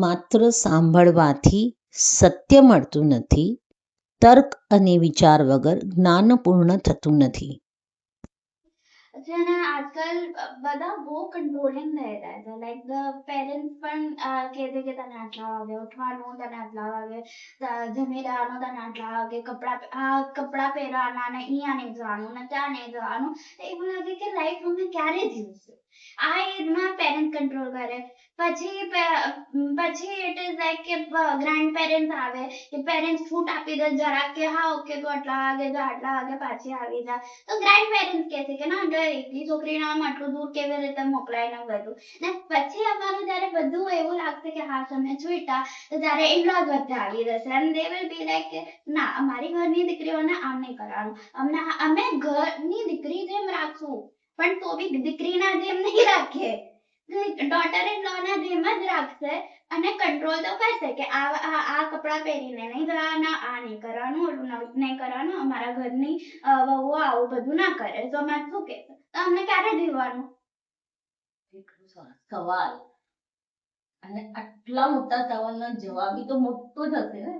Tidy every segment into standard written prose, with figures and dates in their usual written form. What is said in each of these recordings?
માત્ર સાંભળવાથી સત્ય મળતું નથી, તર્ક અને વિચાર વગર જ્ઞાન પૂર્ણ થતું નથી. છે ને આજકાલ બધા બહુ કંટ્રોલિંગ થઈ રહ્યા છે. લાઈક ધ પેરેન્ટ્સ પણ કહે છે કે તને આટલા વાગે ઉઠવાનું, તને આટલા વાગે જમી લેવાનું, તને આટલા વાગે કપડાં પહેરવાના, ને અહીંયા નહીં જવાનું ને ત્યાં નહીં જવાનું. એવું લાગે કે લાઈફ અમે ક્યારે જીવશું. આ એજમાં પેરેન્ટ કંટ્રોલ કરે. પછી ઇટ ઇઝ લાઈક કે ગ્રાન્ડ પેરેન્ટ્સ આવે કે પેરેન્ટ્સ છૂટ આપી દે જરાક કે હા ઓકે તું આટલા વાગે જા, આટલા વાગે પાછી આવી જા. તો ગ્રાન્ડ પેરેન્ટ્સ કહે છે કે ના એકલી છોકરીને આમ આટલું દૂર કેવી રીતે મોકલાય ને બધું. ને પછી અમારું જ્યારે બધું એવું લાગશે કે હા તમે છૂટા, તો ત્યારે ઇનલોઝ વચ્ચે આવી જશે and they will be like કે ના અમારી ઘરની દીકરીઓને આમ નહીં કરવાનું, અમે ઘરની દીકરી જેમ રાખશું પણ તો બી દીકરીના જેમ નહીં રાખીએ, ડોટર ઇન લો ના જેમ જ રાખશે. અને કંટ્રોલ તો કરશે કે આ કપડાં પહેરીને નહીં જવાના, આ નહીં કરવાનું, ઓલું નહીં કરવાનું, અમારા ઘરની વહુઓ આવું બધું ના કરે. તો અમે શું કે અમને ક્યારે જીવવાનું? સવાલ, અને આટલા મોટા સવાલનો જવાબ તો મોટો જ હશે ને.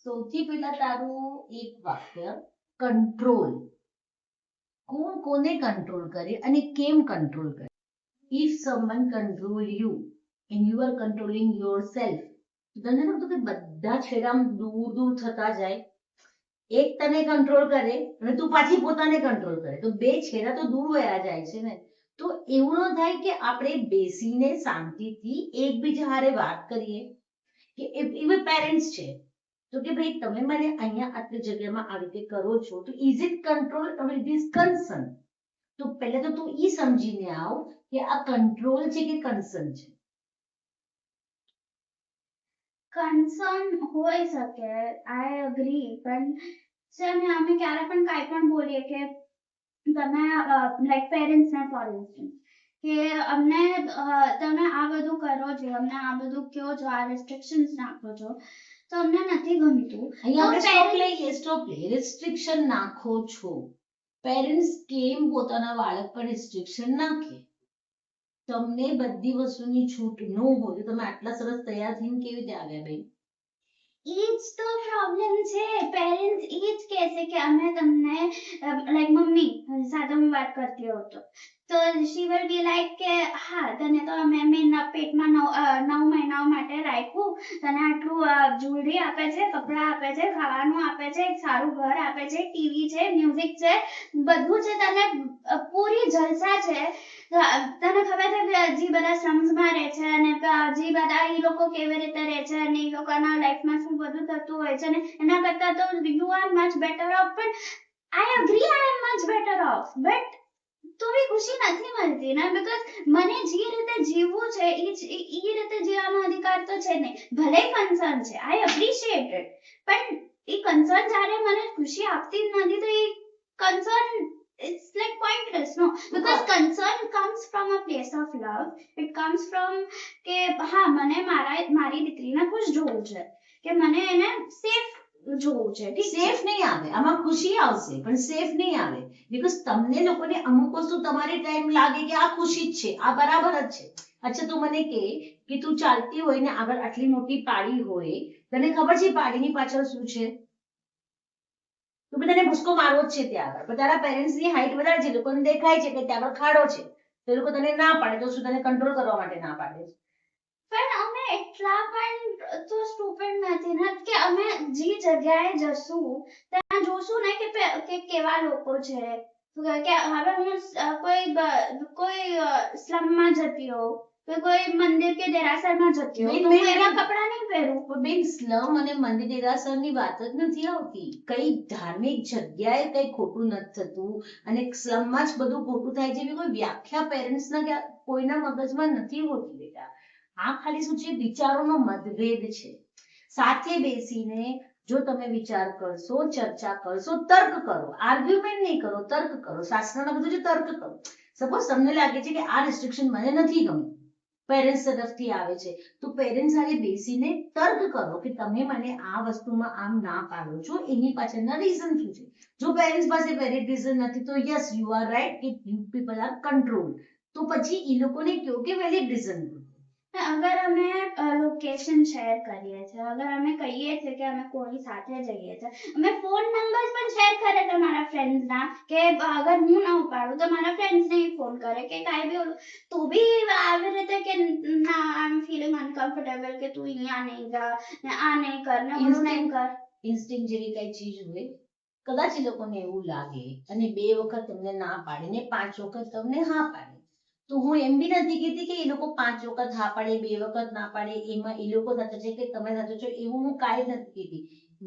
સૌથી પહેલા તારું એક વાક્ય, કંટ્રોલ. કોણ કોને કંટ્રોલ કરે અને કેમ કંટ્રોલ કરે? If someone control you and you are controlling yourself, તને નતું કે બધા છેડા દૂર દૂર થતા જાય. એક તને કંટ્રોલ કરે અને તું પાછી પોતાને કંટ્રોલ કરે, તો બે છેડા તો દૂર વયા જાય છે ને. તો એવું ન થાય કે આપણે બેસીને શાંતિથી એકબીજા હારે વાત કરીએ કે ઇવન પેરેન્ટ્સ છે તો કે ભાઈ તમે મને અહીંયા આટલી જગ્યામાં આવી રીતે કરો છો, તો is it control or it is concern? તો પહેલા તો તું ઈ સમજીને આવ કે આ કંટ્રોલ છે કે કન્સર્ન છે. કન્સર્ન હોઈ શકે, આઈ અગ્રી, પણ છે ને અમે ક્યારે પણ કાંઈ પણ બોલીએ કે તમે લાઈક પેરેન્ટ્સને ફોર ઇન્સ્ટન્સ કે અમને તમે આ બધું કરો છો, અમને આ બધું કહો છો, આ રેસ્ટ્રિક્શન્સ નાખો છો, તો અમને નથી ગમતું. અહીંયા સ્ટોપ લઈએ. રેસ્ટ્રિક્શન નાખો છો, પેરેન્ટ્સ કેમ પોતાના બાળક પર રેસ્ટ્રિક્શન નાખે? તમને બધી વસ્તુની છૂટ ન હોય તો તમે આટલા સરસ તૈયાર થઈને કેવી રીતે આવ્યા બેન? એ જ તો પ્રોબ્લેમ છે. પેરેન્ટ્સ એ જ કહે છે કે અમે તમને લાઈક મમ્મી સાથે હું વાત કરતી હોઉં તો શી વિલ બી લાઈક કે હા તને તો અમે પેટમાં 9 મહિનાઓ માટે રાખ્યું, તને આટલું જ્વેલરી આપે છે, કપડાં આપે છે, ખાવાનું આપે છે, એક સારું ઘર આપે છે, ટીવી છે, મ્યુઝિક છે, બધું છે, તને પૂરી જલસા છે. તને ખબર છે કે હજી બધા સ્લમ્સમાં રહે છે અને હજી બધા એ લોકો કેવી રીતે રહે છે અને એ લોકોના લાઈફમાં શું બધું થતું હોય છે ને એના કરતા તો you are much better off. પણ I agree I am much better off, but તો બી ખુશી નથી મળતી ને, બીકોઝ મને જે રીતે જીવવું છે એ રીતે જીવવાનો અધિકાર તો છે નહીં. ભલે કન્સર્ન છે, આઈ એપ્રિશિએટ ઇટ, પણ એ કન્સર્ન જ્યારે મને ખુશી આપતી જ નથી તો એ concern it's like pointless, no, because concern comes from a place of love. It comes from કે હા મને મારી દીકરીને ખુશ જોવું છે, કે મને એને સેફ જોવું છે. સેફ નહીં આવે, આમાં ખુશી આવશે પણ સેફ નહીં આવે, બીકોઝ તમને લોકોને અમુક વસ્તુ તમારી ટાઈમ લાગે કે આ ખુશી જ છે, આ બરાબર જ છે. અચ્છા તું મને કે તું ચાલતી હોય ને આગળ આટલી મોટી પાડી હોય, તને ખબર છે પાડીની પાછળ શું છે? તું બધાને ભૂસકો મારવો જ છે ત્યાં આગળ, પણ તારા પેરેન્ટ્સની હાઈટ વધારે છે, લોકોને દેખાય છે કે ત્યાં આગળ ખાડો છે, તો એ લોકો તને ના પાડે તો શું તને કંટ્રોલ કરવા માટે ના પાડે છે? પણ અમે એટલા પણ તો સ્ટુપિડ નથી ને કે અમે જે જગ્યાએ જશું ત્યાં જોશું ને કે કેવા લોકો છે. કે હવે હું કોઈ સ્લમમાં જતી હોઉં, કોઈ મંદિર કે દેરાસરમાં જતી હોઉં તો હું એવા કપડાં નહીં પહેરું. બેન સ્લમ અને મંદિર દેરાસરની વાત જ નથી આવતી. કઈ ધાર્મિક જગ્યાએ કઈ ખોટું નથી થતું અને સ્લમમાં જ બધું ખોટું થાય છે એવી કોઈ વ્યાખ્યા પેરેન્ટ્સના કે કોઈના મગજમાં નથી હોતી બેટા. આ ખાલી શું છે, વિચારોનો મતભેદ છે. સાથે બેસીને જો તમે વિચાર કરશો, ચર્ચા કરશો, તર્ક કરો, આર્ગ્યુમેન્ટ નહીં કરો, તર્ક કરો. શાસ્ત્રમાં કીધું છે તર્ક કરો. સપોઝ તમને લાગે છે કે આ રિસ્ટ્રિક્શન મને નથી ગમતું, પેરેન્ટ્સ તરફથી આવે છે, તો પેરેન્ટ્સ સાથે બેસીને તર્ક કરો કે તમે મને આ વસ્તુમાં આમ ના પાડો છો, એની પાછળના રીઝન શું છે. જો પેરેન્ટ્સ પાસે વેલિડ રીઝન નથી તો યસ યુ આર રાઈટ કે યુ પીપલ આર કંટ્રોલ, તો પછી એ લોકોને કહો કે વેલિડ રીઝન. અગર અમે લોકેશન શેર કરીએ છીએ, અગર અમે કહીએ છીએ કે અમે કોઈ સાથે જઈએ છીએ, અમે ફોન નંબર્સ પણ શેર કરે છે મારા ફ્રેન્ડ્સના, કે અગર હું ના ઉપાડું તો મારા ફ્રેન્ડ્સને ફોન કરે કે કાંઈ બી ઓલું, તો બી આવી રીતે કે ના આઈ એમ ફીલિંગ અનકમ્ફર્ટેબલ, કે તું અહીંયા નહીં જા ને આ નહીં કર ને ઓલું નહીં કર. ઇન્સ્ટિંક્ટ જેવી કઈ ચીજ હોય, કદાચ એ લોકોને એવું લાગે અને 2 વખત તમને ના પાડે ને 5 વખત તમને હા પાડે, તો હું એમ બી નથી કહેતી કે એ લોકો 5 વખત હા પાડે 2 વખત ના પાડે એમાં એ લોકો સાચા છે કે તમે સાચા છો, એવું હું કાંઈ નથી કહેતી.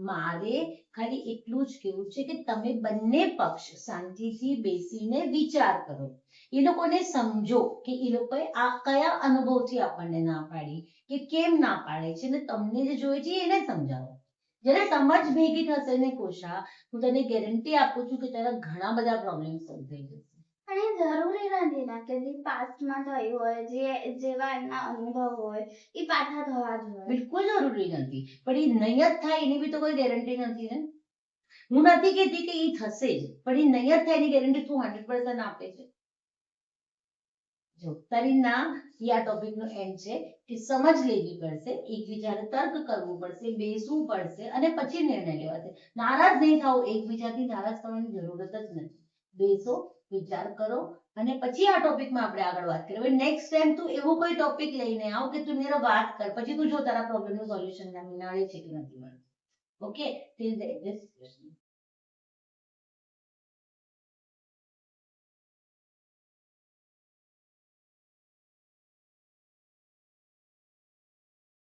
મારે ખાલી એટલું જ કહેવું છે કે તમે બંને પક્ષ શાંતિથી બેસીને વિચાર કરો, એ લોકોને સમજો કે એ લોકોએ આ કયા અનુભવથી આપણને ના પાડી, કે કેમ ના પાડે છે, ને તમને જે જોઈએ છે એને સમજાવો. જ્યારે સમજ ભેગી થશે ને કોશા, હું તને ગેરંટી આપું છું કે તારા ઘણા બધા પ્રોબ્લેમ સોલ્વ થઈ જશે. પણ એ જરૂરી નથી ને કે જે પાસ્ટમાં થયું હોય, જે જેવા એમના અનુભવ હોય એ પાછા થવા જોઈએ. બિલકુલ જરૂરી નથી, પણ એ નહીં જ થાય એની બી તો કોઈ ગેરંટી નથી ને. હું નથી કહેતી કે એ થશે જ, પણ એ નહીં જ થાય એની ગેરંટી તું 100% આપે છે. જો તારી ના આ ટોપિકનો એન્ડ છે કે સમજ લેવી પડશે, એકબીજાને તર્ક કરવું પડશે, બેસવું પડશે અને પછી નિર્ણય લેવાશે. નારાજ નહીં થાવ, એકબીજાથી નારાજ થવાની જરૂરત જ નથી. બેસો, વિચાર કરો અને પછી આ ટોપિકમાં આપણે આગળ વાત કરીએ. હવે નેક્સ્ટ ટાઈમ તું એવું કોઈ ટોપિક લઈને આવ કે તું મેરો વાત કર, પછી તું જો તારા પ્રોબ્લેમનું સોલ્યુશન મળે છે કે નથી મળતું. ઓકે, ટિલ ધેન જય શ્રી કૃષ્ણ.